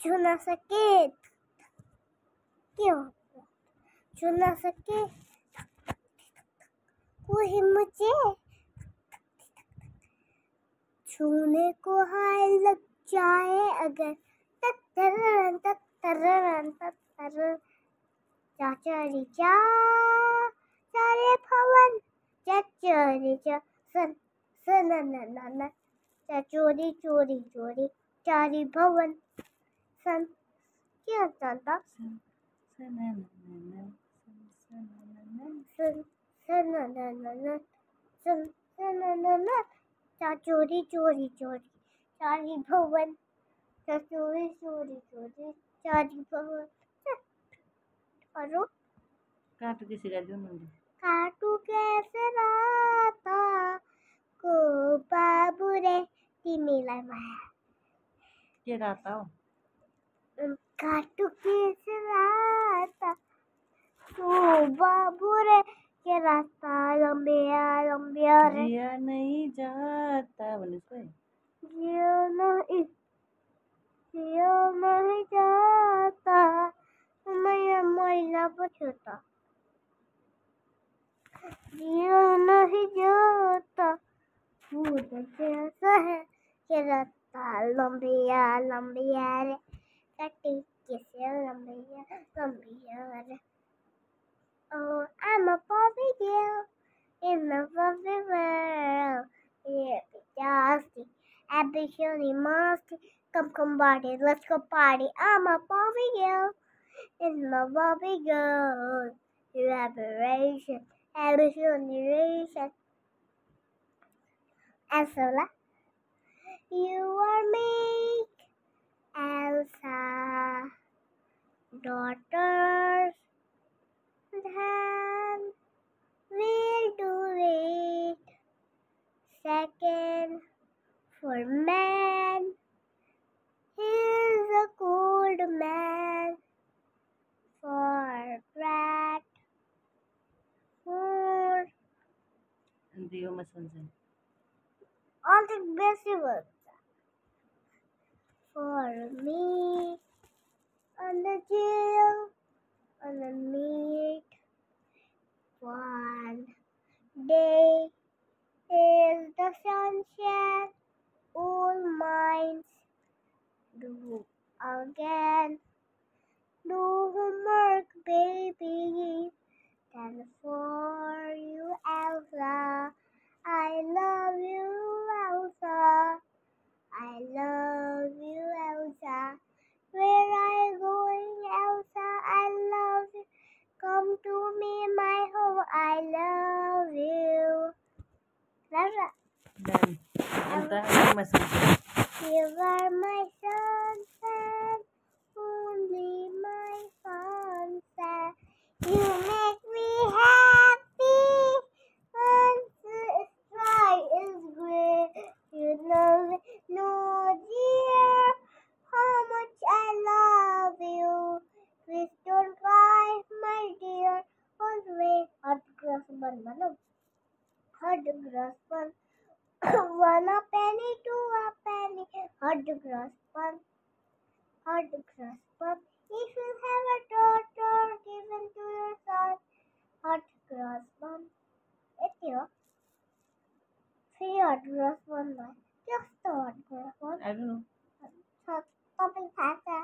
छू ना सके क्यों छू ना सके कोई मुझे छूने को हाय लग जाए अगर तक तरन चाचरी चा चारे भवन चाचरी चा सन सन न चोरी चोरी चोरी चारी भवन सन क्या चलता सन सन चोरी चोरी चोरी चारी भवन चोरी चोरी चोरी चारी भवन करो काटू किसी का जुनून काटू कैसे राता को बाबू रे तिमीलाई माया के राता हो काटू कैसे राता को बाबू रे के राता लंबिया लंबिया रे जिया नहीं जाता बोले कोई जिया नहीं जाता मैं मैला पछता जिया नहीं जाता फूल कैसा है कि राता लंबिया लंबिया रे कटी कैसे लंबिया लंबिया रे Oh, I'm a puppy girl in the puppy world. Yeah, nasty, absolutely nasty. Come, party, let's go party. I'm a puppy girl in the puppy girl. You aberration, hallucination. Elsa, you are me, Elsa, daughters. Then we'll do it. Second for man. He's a cold man. For brat. For Dio Masansan. all the best words. For me. On the jail. On the meat. One day is the sunshine, all minds do again. Do homework, baby. Then for you, Elsa. I love you, Elsa. I love you, Elsa. Where are you going, Elsa? I love you. Come to me, my home. I love you. Dan anta Dio Masansan. You are my sunset, only my sunset. You make me happy when the sky is gray. You know, no dear, how much I love you. Please don't cry, my dear. Always hot grass bun, hot grass bun. 1 a penny, 2 a penny, hot grass bun, hot grass bun. If you have a daughter given to your son, hot grass bun. It's your free hot grass bun, just the hot grass bun. I don't know. Something faster.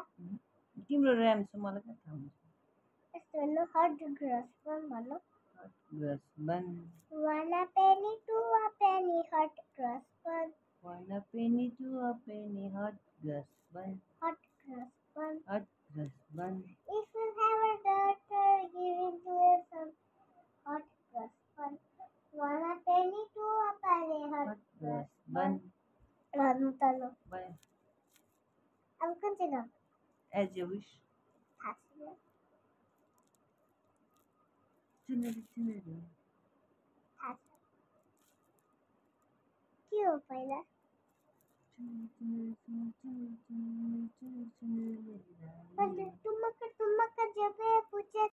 तिम्रो RAM छ मलाई के थाहा हुन्छ It's a hot grass bun, grass बन 1 a penny, 2 a penny, hot grass bun, 1 a penny, 2 a penny, hot grass bun, hot grass bun. hot grass bun. If you have a daughter given to your son, hot grass bun. 1 a penny, 2 a penny, hot grass bun. Talo. Bye. I'll continue. As you wish. Passionate. Passionate. क्यों पहला तुम जब पूछे